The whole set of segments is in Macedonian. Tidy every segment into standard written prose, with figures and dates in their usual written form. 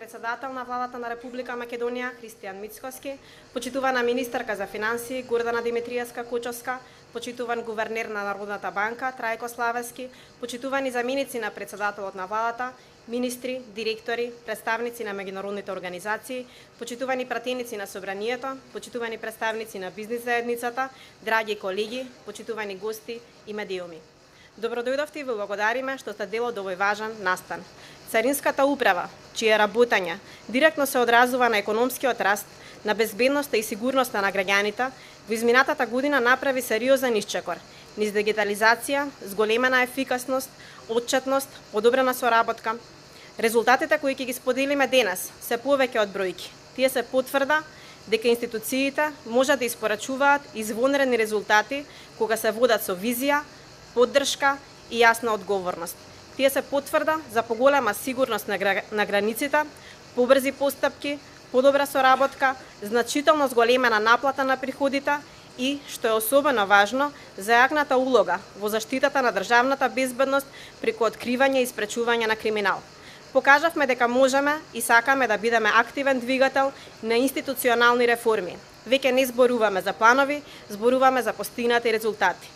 председател на владата на Република Македонија Христијан Мицкоски, почитувана министерка за финансии Гордана Димитриевска-Кучовска, почитуван гувернер на Народната банка Трајко Славевски, почитувани заменици на председателот на владата, министри, директори, представници на меѓународните организации, почитувани пратеници на собранието, почитувани представници на бизнис заедницата, драги колеги, почитувани гости и медиуми. Добродојдовте и ви благодариме што сте дел од овој важен настан. Царинската управа, чие работење директно се одразува на економскиот раст, на безбедноста и сигурноста на граѓаните, во изминатата година направи сериозен исчекор низ дигитализација, зголемена ефикасност, отчетност, подобрена соработка. Резултатите кои ќе ги споделиме денес се повеќе од бројки. Тие се потврда дека институциите можат да испорачуваат извонредни резултати кога се водат со визија, поддршка и јасна одговорност. Тие се потврда за поголема сигурност на границите, побрзи постапки, подобра соработка, значително зголемена наплата на приходите и, што е особено важно, зајакната улога во заштитата на државната безбедност преку откривање и спречување на криминал. Покажавме дека можеме и сакаме да бидеме активен двигател на институционални реформи. Веќе не зборуваме за планови, зборуваме за постигнати резултати.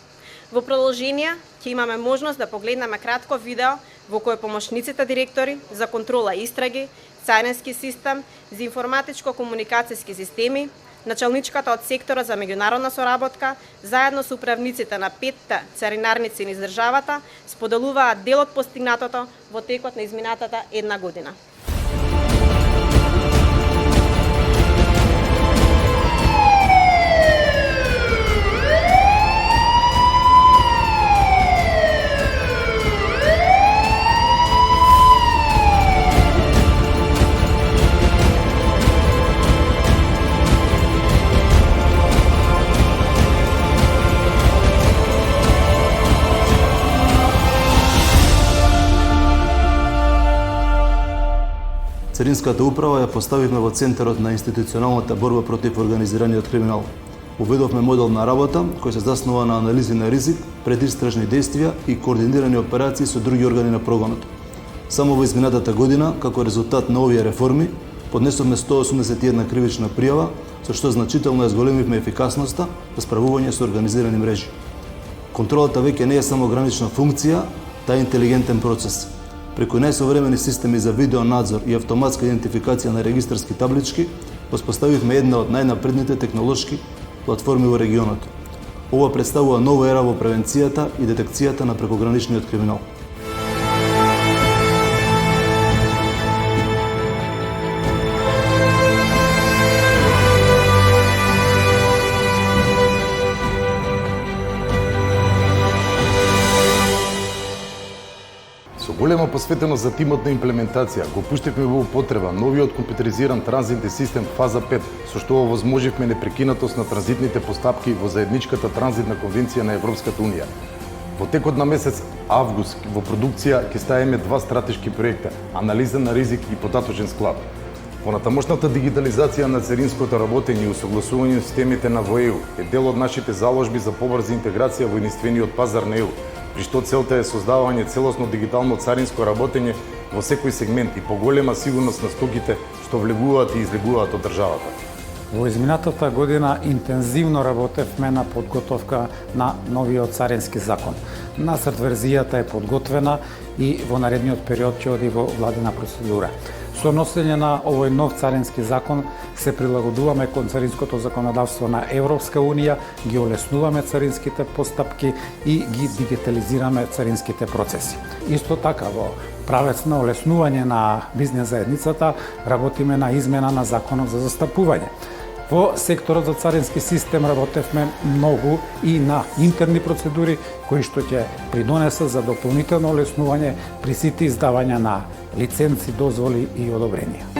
Во продолжение ќе имаме можност да погледнеме кратко видео во кое помошниците директори за контрола и истраги, царински систем, за информатичко-комуникацијски системи, началничката од сектора за меѓународна соработка, заедно со управниците на 5 царинарници низ државата, споделуваат дел од постигнатото во текот на изминатата една година. Царинската управа ја поставивме во центарот на институционалната борба против организираниот криминал. Уведовме модел на работа кој се заснова на анализи на ризик, предистражни действија и координирани операции со други органи на прогонот. Само во изминатата година, како резултат на овие реформи, поднесовме 181 кривична пријава, со што значително ја зголемивме ефикасноста за справување со организирани мрежи. Контролата веќе не е само гранична функција, таа е интелигентен процес. Преку најсовремени системи за видеонадзор и автоматска идентификација на регистарски таблички, воспоставивме една од најнапредните технолошки платформи во регионот. Ова представува нова ера во превенцијата и детекцијата на прекограничниот криминал. Голема посветеност за тимот на имплементација го пуштивме во употреба новиот компјутеризиран транзитни систем фаза 5, со што овозможивме непрекинатост на транзитните постапки во заедничката транзитна конвенција на Европската унија. Во текот на месец август во продукција ќе ставиме 2 стратешки проекта: анализа на ризик и податочен склад. Понатамошната дигитализација на царинското работење и усогласување на системите на ВОЕУ е дел од нашите заложби за побрза интеграција во единствениот пазар на ЕУ, при што целта е создавање целосно дигитално царинско работење во секој сегмент и поголема сигурност на стоките што влегуваат и излегуваат од државата. Во изминатата година интензивно работевме на подготовка на новиот царински закон. Насред верзијата е подготвена и во наредниот период ќе оди во владина процедура. Со носење на овој нов царински закон се прилагодуваме кон царинското законодавство на Европска унија, ги олеснуваме царинските постапки и ги дигитализираме царинските процеси. Исто така во правец на олеснување на бизнес заедницата работиме на измена на законот за застапување. Во секторот за царински систем работевме многу и на интерни процедури кои што ќе придонесат за дополнително олеснување при сите издавања на лиценци, дозволи и одобренија.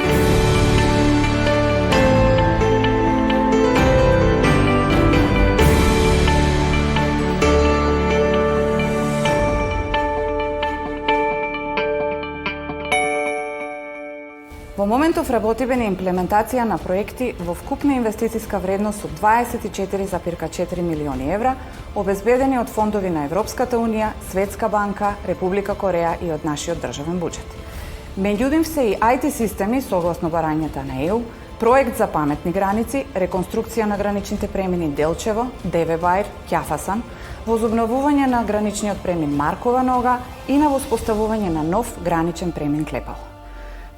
Во моментов работиме на имплементација на проекти во вкупна инвестициска вредност од 24,4 милиони евра, обезбедени од фондови на Европската унија, Светска банка, Република Кореја и од нашиот државен буџет. Меѓутоа се и IT системи согласно барањата на ЕУ, проект за паметни граници, реконструкција на граничните премини Делчево, Девебајр, Ќафасан, возобновување на граничниот премин Маркова нога и на воспоставување на нов граничен премин Клепало.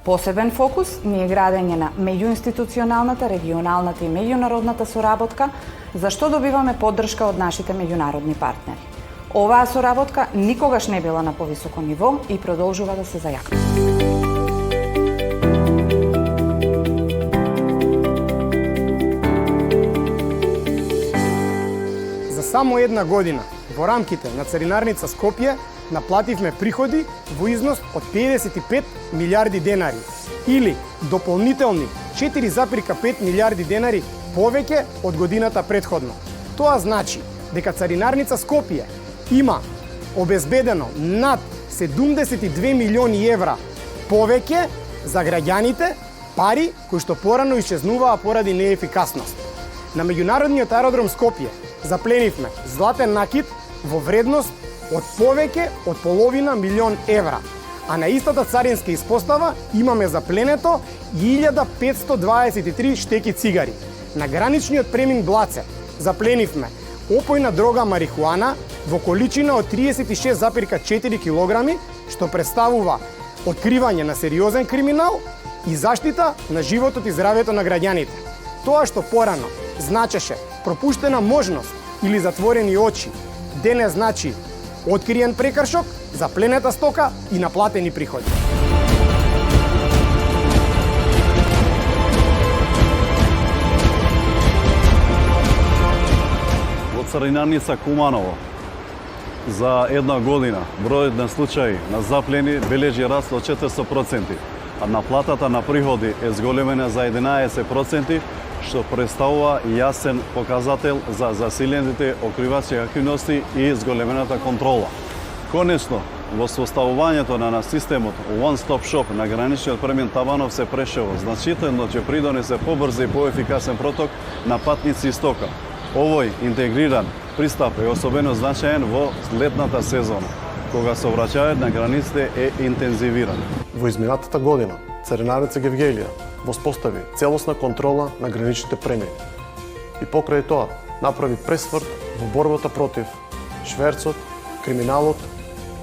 Посебен фокус ни е градење на меѓуинституционалната, регионалната и меѓународната соработка, за што добиваме поддршка од нашите меѓународни партнери. Оваа соработка никогаш не била на повисоко ниво и продолжува да се зајакнува. За само една година во рамките на Царинарница Скопје наплативме приходи во износ од 55 милиарди денари или дополнителни 4,5 милиарди денари повеќе од годината претходно. Тоа значи дека Царинарница Скопје има обезбедено над 72 милиони евра повеќе за граѓаните, пари кои што порано исчезнуваа поради неефикасност. На меѓународниот аеродром Скопје запленивме златен накит во вредност од повеќе од половина милион евра, а на истата царинска испостава имаме запленето 1523 штеки цигари. На граничниот премин Блаце запленивме опојна дрога марихуана во количина од 36,4 килограми, што представува откривање на сериозен криминал и заштита на животот и здравјето на граѓаните. Тоа што порано значеше пропуштена можност или затворени очи, денес значи откриен прекршок, запленета стока и наплатени приходи. Во Царинарница Куманово за една година бројот на случаи на заплени бележи раст од 400%, а наплатата на приходи е зголемена за 11%, што представува јасен показател за засилените откривачки активности и зголемената контрола. Конечно, во составувањето на системот One Stop Shop на граничниот премин Табанов се Прешево значително ќе придонесе побрз и поефикасен проток на патници и стока. Овој интегриран пристап е особено значаен во летната сезона, кога сообраќајот на границите е интензивиран. Во изминатата година Царинарница Гевгелија воспостави целосна контрола на граничните премини и покрај тоа направи пресврт во борбата против шверцот, криминалот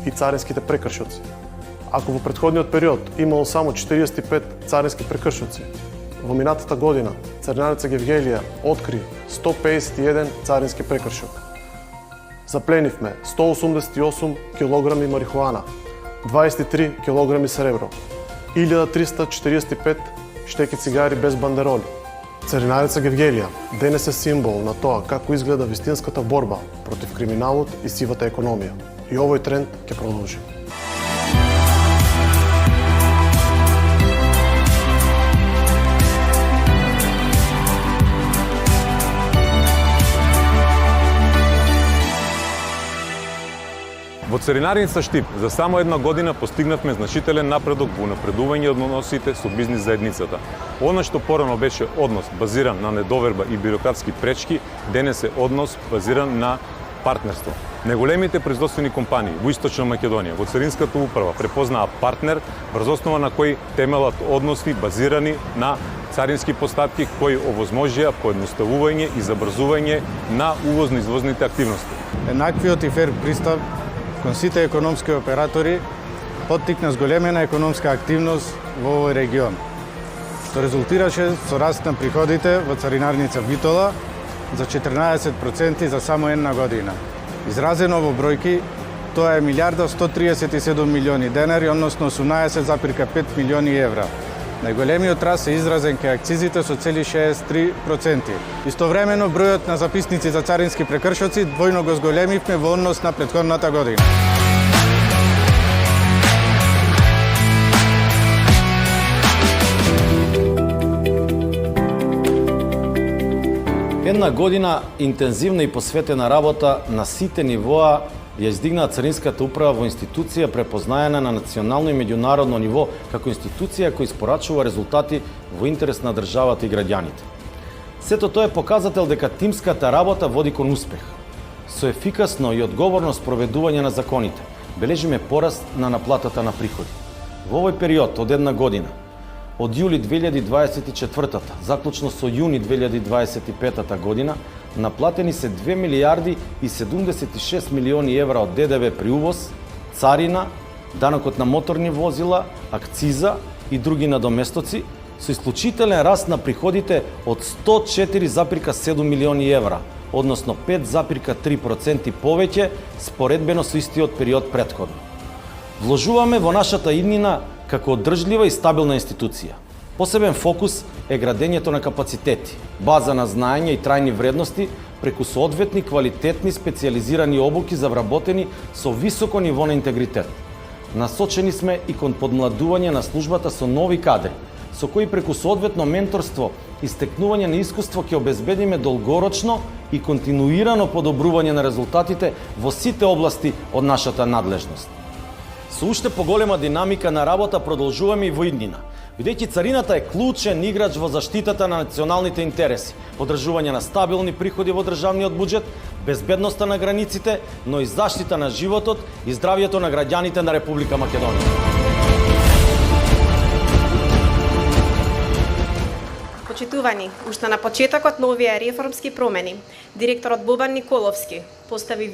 и царинските прекршоци. Ако во претходниот период имало само 45 царински прекршоци, во минатата година Царинарница Гевгелија откри 151 царински прекршок. Запленивме 188 килограми марихуана, 23 килограми сребро, 1345 штеки цигари без бандероли. Царинарница Гевгелија денес е символ на тоа како изгледа вистинската борба против криминалот и сивата економија. И овој тренд ќе продолжи. Во Царинарница Штип за само една година постигнавме значителен напредок во напредување односите со бизнис заедницата. Она што порано беше однос базиран на недоверба и бирократски пречки, денес е однос базиран на партнерство. Неголемите производствени компании во Источна Македонија, во Царинската управа препознаа партнер врз основа на кој темелат односи базирани на царински постапки кои овозможија поедноставување и забрзување на увозно-извозните активности. Еднаквиот и фер пристап кон сите економски оператори поттикна зголемена економска активност во овој регион, што резултираше со раст на приходите во Царинарница Битола за 14% за само една година. Изразено во бројки, тоа е 1.137 милиони денари, односно 18,5 милиони евра. Најголемиот раст е изразен кај акцизите со цели 63%. Истовремено, бројот на записници за царински прекршоци двојно го зголемивме во однос на претходната година. Една година интензивна и посветена работа на сите нивоа ја издигнаа Царинската управа во институција препознаена на национално и меѓународно ниво како институција која испорачува резултати во интерес на државата и граѓаните. Сето тоа е показател дека тимската работа води кон успех. Со ефикасно и одговорно спроведување на законите бележиме пораст на наплатата на приходи. Во овој период од една година, од јули 2024 заклучно со јуни 2025 година, наплатени се 2 милијарди и 76 милиони евра од ДДВ при увоз, царина, данокот на моторни возила, акциза и други надоместоци, со исклучителен раст на приходите од 104,7 милиони евра, односно 5,3% повеќе споредбено со истиот период претходно. Вложуваме во нашата иднина како одржлива и стабилна институција. Посебен фокус е градењето на капацитети, база на знаење и трајни вредности преку соодветни квалитетни специјализирани обуки завработени со високо ниво на интегритет. Насочени сме и кон подмладување на службата со нови кадри, со кои преку соодветно менторство и стекнување на искуство ќе обезбедиме долгорочно и континуирано подобрување на резултатите во сите области од нашата надлежност. Со уште поголема динамика на работа продолжуваме и во иднина, бидејќи царината е клучен играч во заштитата на националните интереси, одржување на стабилни приходи во државниот буџет, безбедноста на границите, но и заштита на животот и здравјето на граѓаните на Република Македонија. Почитувани, уште на почетокот на овие реформски промени, директорот Бобан Николовски постави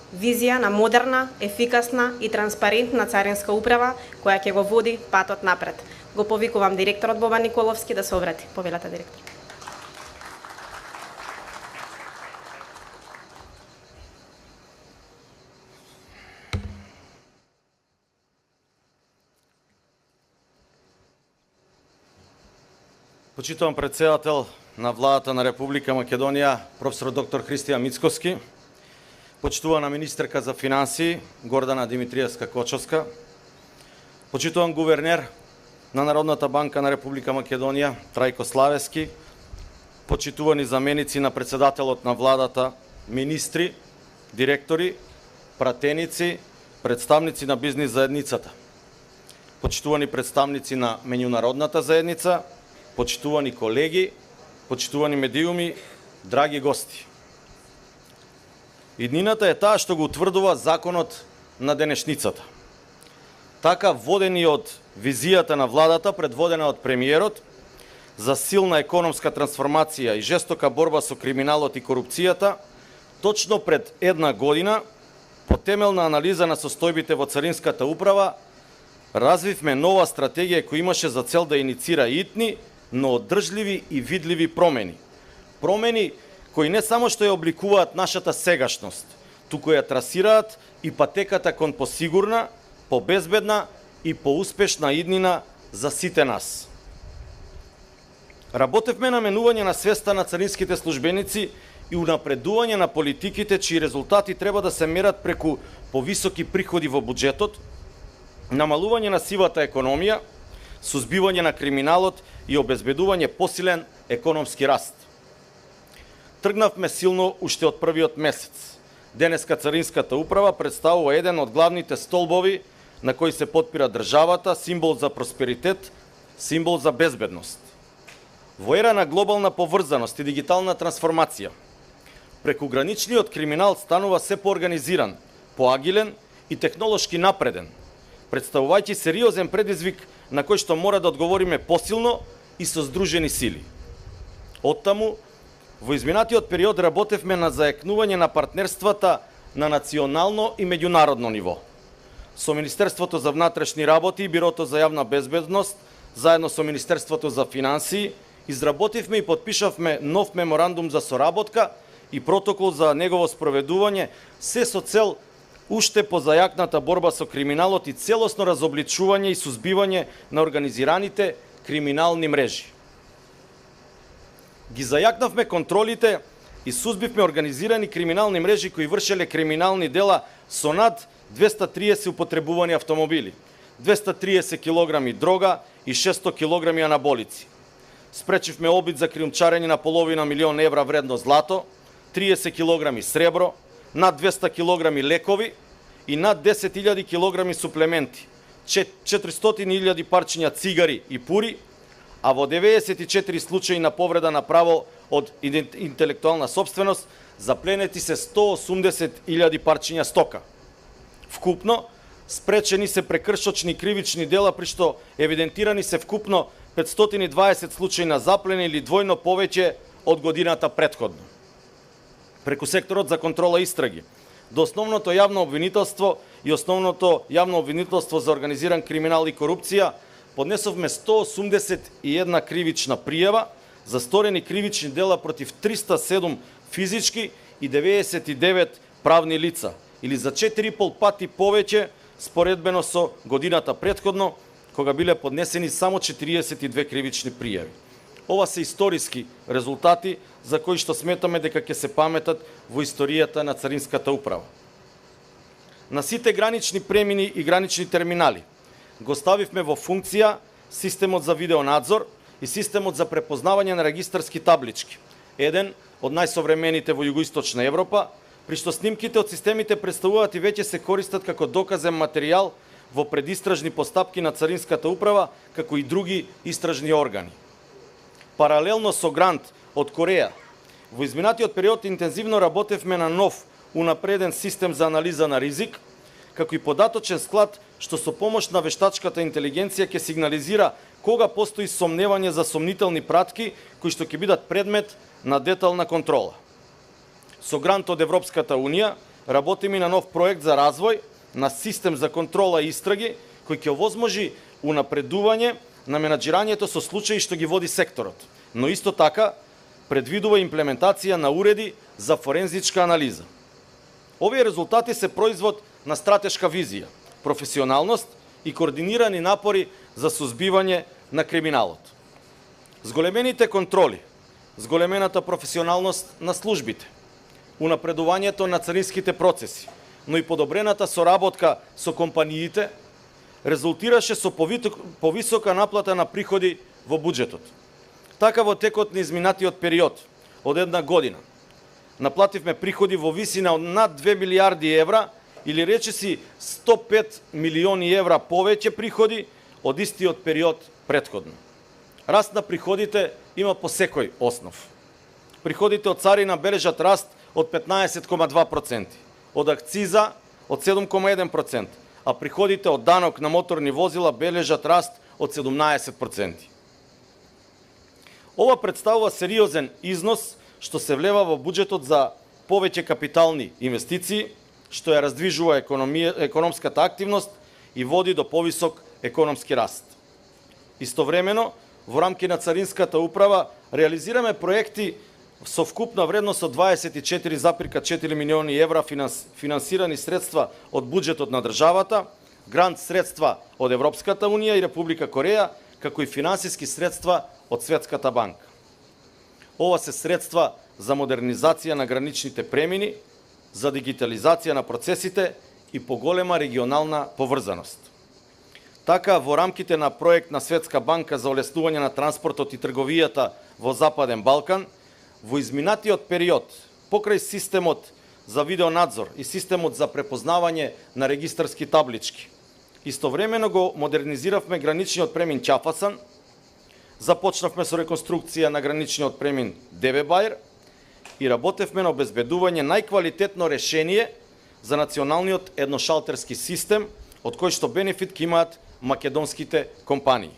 визија на модерна, ефикасна и транспарентна царинска управа која ќе го води патот напред. Го повикувам директорот Бобан Николовски да се обрати. Повелете, директор. Почитуван председател на владата на Република Македонија, професор доктор Христијан Мицкоски, почитувана министерка за финансии Гордана Димитриевска-Кочовска, почитуван гувернер на Народната банка на Република Македонија Трајко Славески, почитувани заменици на председателот на владата, министри, директори, пратеници, представници на бизнис заедницата, почитувани представници на меѓународната заедница, почитувани колеги, почитувани медиуми, драги гости. Иднината е таа што го утврдува законот на денешницата. Така, водени од визијата на владата, предводена од премиерот, за силна економска трансформација и жестока борба со криминалот и корупцијата, точно пред една година, по темелна анализа на состојбите во Царинската управа, развивме нова стратегија која имаше за цел да иницира итни, но одржливи и видливи промени. Промени кои не само што ја обликуваат нашата сегашност, туку ја трасираат и патеката кон посигурна, побезбедна и поуспешна иднина за сите нас. Работевме на менување на свеста на царинските службеници и унапредување на политиките чии резултати треба да се мерат преку повисоки приходи во буџетот, намалување на сивата економија, сузбивање на криминалот и обезбедување посилен економски раст. Тргнавме силно уште од првиот месец. Денеска Царинската управа представува еден од главните столбови на кои се потпира државата, символ за просперитет, символ за безбедност. Во ера на глобална поврзаност и дигитална трансформација, прекуграничниот криминал станува се поорганизиран, поагилен и технолошки напреден, представувајќи сериозен предизвик на кој што мора да одговориме посилно и со здружени сили. Оттаму, во изминатиот период работевме на заекнување на партнерствата на национално и меѓународно ниво. Со Министерството за внатрешни работи и Бирото за јавна безбедност, заедно со Министерството за финансии, изработивме и подпишавме нов меморандум за соработка и протокол за негово спроведување, се со цел уште по зајакната борба со криминалот и целосно разобличување и сузбивање на организираните криминални мрежи. Ги зајакнавме контролите и сузбивме организирани криминални мрежи кои вршеле криминални дела со над 230 употребувани автомобили, 230 килограми дрога и 600 килограми анаболици. Спречивме обид за криумчарење на половина милион евра вредно злато, 30 килограми сребро, над 200 килограми лекови и над 10.000 килограми суплементи, 400.000 парчиња цигари и пури, а во 94 случаи на повреда на право од интелектуална собственост запленети се 180.000 парчиња стока. Вкупно, спречени се прекршочни кривични дела, при што евидентирани се вкупно 520 случаи на заплени или двојно повеќе од годината претходно. Преку секторот за контрола и истраги, до основното јавно обвинителство и основното јавно обвинителство за организиран криминал и корупција, поднесовме 181 кривична пријава за сторени кривични дела против 307 физички и 99 правни лица, или за 4,5 пати повеќе споредбено со годината претходно, кога биле поднесени само 42 кривични пријави. Ова се историски резултати за кои што сметаме дека ќе се паметат во историјата на Царинската управа. На сите гранични премини и гранични терминали го ставивме во функција системот за видеонадзор и системот за препознавање на регистарски таблички, еден од најсовремените во Југоисточна Европа, при што снимките од системите представуваат и веќе се користат како доказен материјал во предистражни постапки на Царинската управа, како и други истражни органи. Паралелно со грант од Кореја, во изминатиот период интензивно работевме на нов унапреден систем за анализа на ризик, како и податочен склад што со помош на вештачката интелигенција ќе сигнализира кога постои сомневање за сомнителни пратки кои што ќе бидат предмет на детална контрола. Со грант од Европската Унија работиме на нов проект за развој на систем за контрола и истраги кој ќе овозможи унапредување на менаџирањето со случаи што ги води секторот, но исто така предвидува имплементација на уреди за форензичка анализа. Овие резултати се производ на стратешка визија, професионалност и координирани напори за сузбивање на криминалот. Зголемените контроли, зголемената професионалност на службите, унапредувањето на царинските процеси, но и подобрената соработка со компаниите, резултираше со повисока наплата на приходи во буџетот. Така во текот на изминатиот период од една година наплативме приходи во висина од над 2 милиарди евра, или речиси 105 милиони евра повеќе приходи од истиот период претходно. Раст на приходите има по секој основ. Приходите од царина бележат раст од 15,2%, од акциза од 7,1%, а приходите од данок на моторни возила бележат раст од 17%. Ова представува сериозен износ што се влева во буџетот за повеќе капитални инвестиции, што ја раздвижува економската активност и води до повисок економски раст. Истовремено, во рамки на Царинската управа реализираме проекти со вкупна вредност од 24,4 милиони евра финансирани средства од буџетот на државата, грант средства од Европската Унија и Република Кореја, како и финансиски средства од Светската банка. Ова се средства за модернизација на граничните премини, за дигитализација на процесите и поголема регионална поврзаност. Така, во рамките на проект на Светска банка за олеснување на транспортот и трговијата во Западен Балкан, во изминатиот период, покрај системот за видеонадзор и системот за препознавање на регистарски таблички, истовремено го модернизиравме граничниот премин Ќафасан, започнавме со реконструкција на граничниот премин Девебајр и работевме на обезбедување најквалитетно решение за националниот едношалтерски систем, од кој што бенефит ќе имаат македонските компании.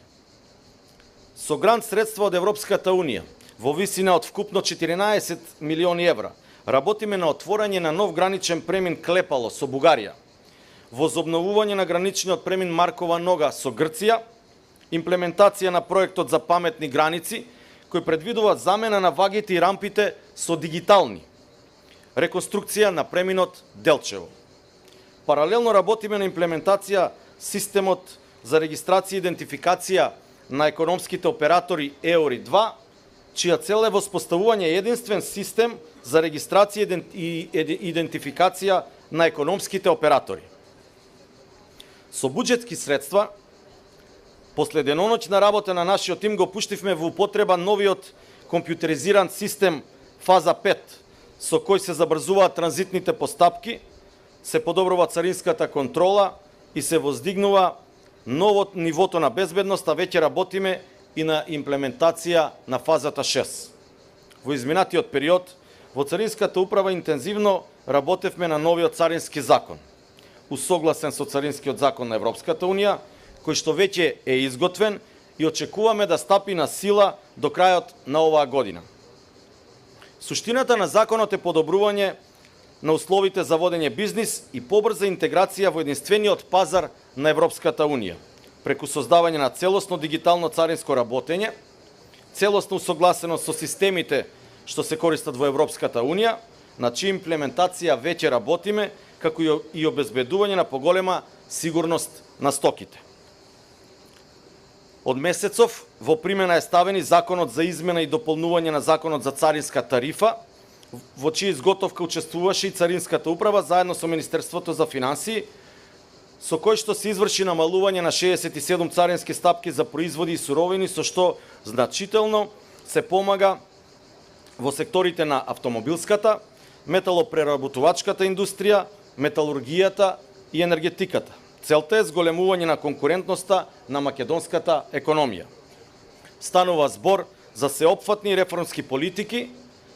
Со грант средства од Европската Унија, во висина од вкупно 14 милиони евра, работиме на отворање на нов граничен премин Клепало со Бугарија, возобновување на граничниот премин Маркова Нога со Грција, имплементација на проектот за паметни граници, кој предвидува замена на вагите и рампите со дигитални, реконструкција на преминот Делчево. Паралелно работиме на имплементација системот за регистрација и идентификација на економските оператори EURI-2, чија цел е воспоставување единствен систем за регистрација и идентификација на економските оператори. Со буџетски средства, после деноноќна работа на нашиот тим го пуштивме во употреба новиот компјутеризиран систем Фаза 5, со кој се забрзуваат транзитните постапки, се подобрува царинската контрола и се воздигнува нивото на безбедност, а веќе работиме и на имплементација на фазата 6. Во изминатиот период, во Царинската управа интензивно работевме на новиот царински закон. усогласен со Царинскиот закон на Европската Унија, кој што веќе е изготвен и очекуваме да стапи на сила до крајот на оваа година. Суштината на законот е подобрување на условите за водење бизнис и побрза интеграција во единствениот пазар на Европската Унија, преку создавање на целосно дигитално царинско работење, целосно усогласеност со системите што се користат во Европската Унија, на чија имплементација веќе работиме, како и обезбедување на поголема сигурност на стоките. Од месецов во примена е ставени Законот за измена и дополнување на Законот за царинска тарифа, во чија изготовка учествуваше и Царинската управа заедно со Министерството за финансии, со кој што се изврши намалување на 67 царински стапки за производи и суровини, со што значително се помага во секторите на автомобилската, металопреработувачката индустрија, металургијата и енергетиката. Целта е зголемување на конкурентноста на македонската економија. Станува збор за сеопфатни реформски политики,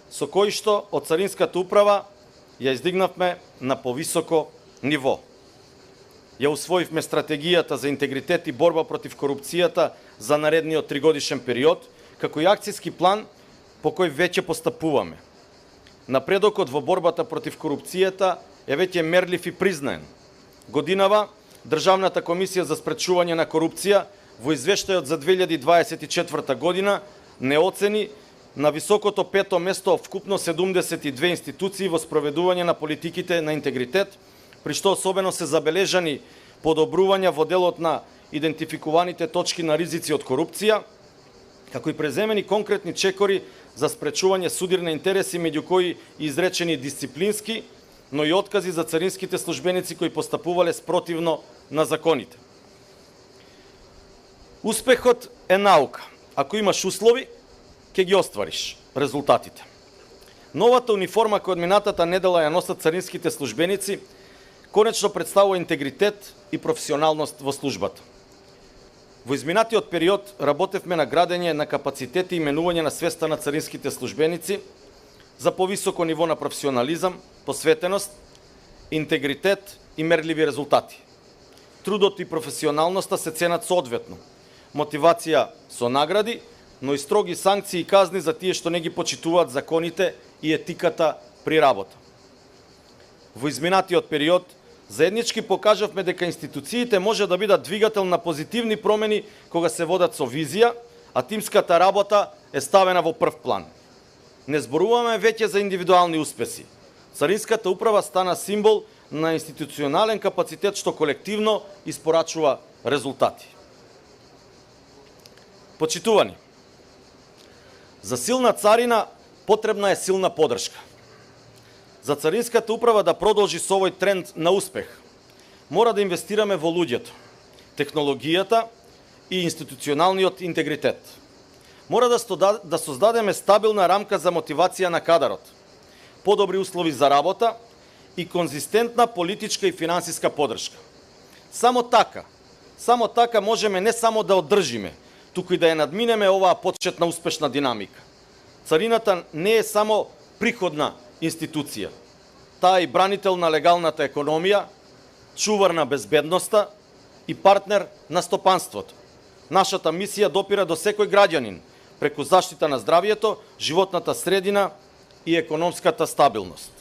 со кои што од Царинската управа ја издигнавме на повисоко ниво. Ја усвоивме стратегијата за интегритет и борба против корупцијата за наредниот 3-годишен период, како и акцијски план по кој веќе постапуваме. Напредокот во борбата против корупцијата е веќе мерлив и признаен. Годинава Државната комисија за спречување на корупција во извештајот за 2024 година не оцени на високото 5-то место од вкупно 72 институции во спроведување на политиките на интегритет, при што особено се забележани подобрувања во делот на идентификуваните точки на ризици од корупција, како и преземени конкретни чекори за спречување судир на интереси, меѓу кои изречени дисциплински, но и откази за царинските службеници кои постапувале спротивно на законите. Успехот е наука. Ако имаш услови, ќе ги оствариш резултатите. Новата униформа која од минатата недела ја носат царинските службеници конечно представува интегритет и професионалност во службата. Во изминатиот период работевме на градење на капацитети и менување на свеста на царинските службеници за повисоко ниво на професионализам, посветеност, интегритет и мерливи резултати. Трудот и професионалноста се ценат соодветно. Мотивација со награди, но и строги санкции и казни за тие што не ги почитуваат законите и етиката при работа. Во изминатиот период заеднички покажавме дека институциите може да бидат двигател на позитивни промени кога се водат со визија, а тимската работа е ставена во прв план. Не зборуваме веќе за индивидуални успеси. Царинската управа стана символ на институционален капацитет што колективно испорачува резултати. Почитувани, за силна царина потребна е силна подршка. За Царинската управа да продолжи со овој тренд на успех, мора да инвестираме во луѓето, технологијата и институционалниот интегритет. Мора да создадеме стабилна рамка за мотивација на кадарот, подобри услови за работа и конзистентна политичка и финансиска подршка. Само така можеме не само да одржиме, туку и да ја надминеме оваа почетна успешна динамика. Царината не е само приходна институција. Таа е и бранител на легалната економија, чувар на безбедноста и партнер на стопанството. Нашата мисија допира до секој граѓанин преку заштита на здравието, животната средина и економската стабилност.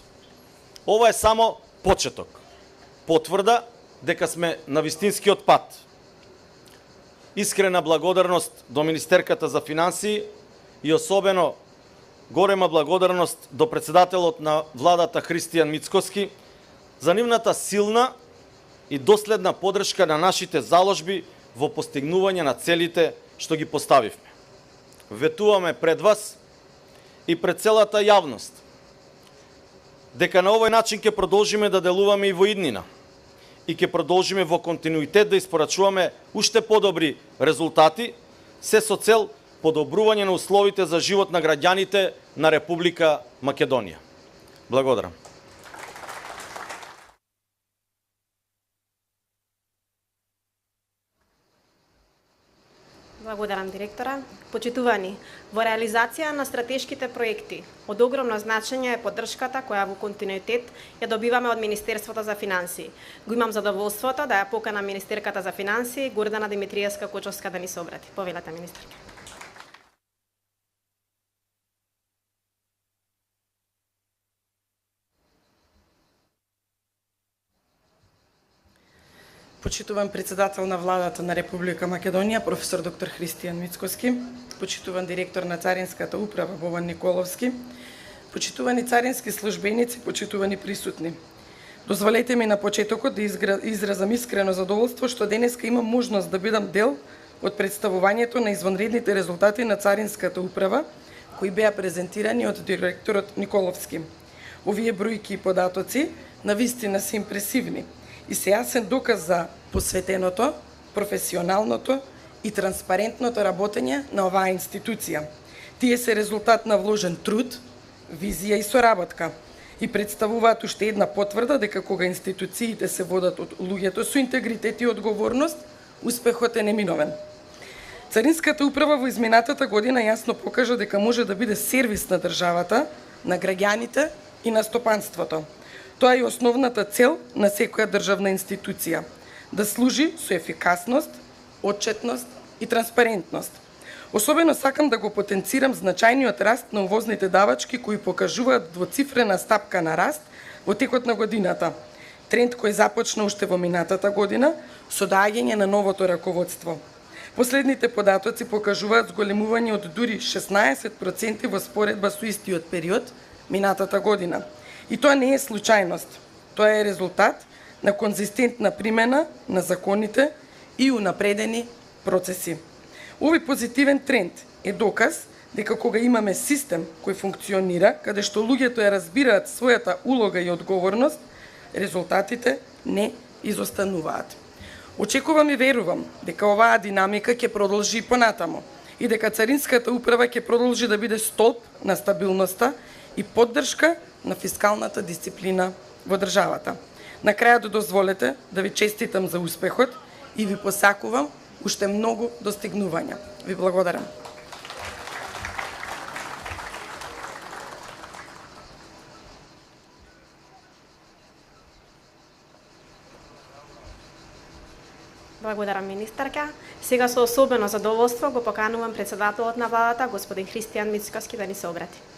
Ова е само почеток. Потврда дека сме на вистинскиот пат. Искрена благодарност до Министерката за финансии и особено голема благодарност до председателот на владата Христијан Мицкоски за нивната силна и доследна подршка на нашите заложби во постигнување на целите што ги поставивме. Ветуваме пред вас и пред целата јавност дека на овој начин ќе продолжиме да делуваме и во иднина и ќе продолжиме во континуитет да испорачуваме уште подобри резултати, се со цел подобрување на условите за живот на граѓаните на Република Македонија. Благодарам. Благодарам директора. Почитувани, во реализација на стратешките проекти од огромно значење е поддршката која во континуитет ја добиваме од Министерството за финансии. Го имам задоволството да ја поканам министерката за финансии Гордана Димитриевска-Кочовска да ни се обрати. Повелете, министерка. Почитуван председател на владата на Република Македонија, професор доктор Христијан Мицкоски, почитуван директор на Царинската управа Бован Николовски, почитувани царински службеници, почитувани присутни. Дозволете ми на почетокот да изразам искрено задоволство што денеска имам можност да бидам дел од представувањето на извонредните резултати на Царинската управа, кои беа презентирани од директорот Николовски. Овие бројки и податоци навистина се импресивни и се јасен доказ за посветеното, професионалното и транспарентното работење на оваа институција. Тие се резултат на вложен труд, визија и соработка и представуваат уште една потврда дека кога институциите се водат од луѓето со интегритет и одговорност, успехот е неминовен. Царинската управа во изминатата година јасно покажа дека може да биде сервис на државата, на граѓаните и на стопанството. Тоа е основната цел на секоја државна институција – да служи со ефикасност, отчетност и транспарентност. Особено сакам да го потенцирам значајниот раст на увозните давачки кои покажуваат двоцифрена стапка на раст во текот на годината. Тренд кој започна уште во минатата година со доаѓање на новото раководство. Последните податоци покажуваат зголемување од дури 16% во споредба со истиот период минатата година. И тоа не е случајност. Тоа е резултат на конзистентна примена на законите и унапредени процеси. Овој позитивен тренд е доказ дека кога имаме систем кој функционира, каде што луѓето ја разбираат својата улога и одговорност, резултатите не изостануваат. Очекувам и верувам дека оваа динамика ќе продолжи и понатамо и дека Царинската управа ќе продолжи да биде столб на стабилноста и поддршка на фискалната дисциплина во државата. На крајот дозволете да ви честитам за успехот и ви посакувам уште многу достигнувања. Ви благодарам. Благодарам, министерка. Сега со особено задоволство го поканувам председателот на владата, господин Христијан Мицкоски, да ни се обрати.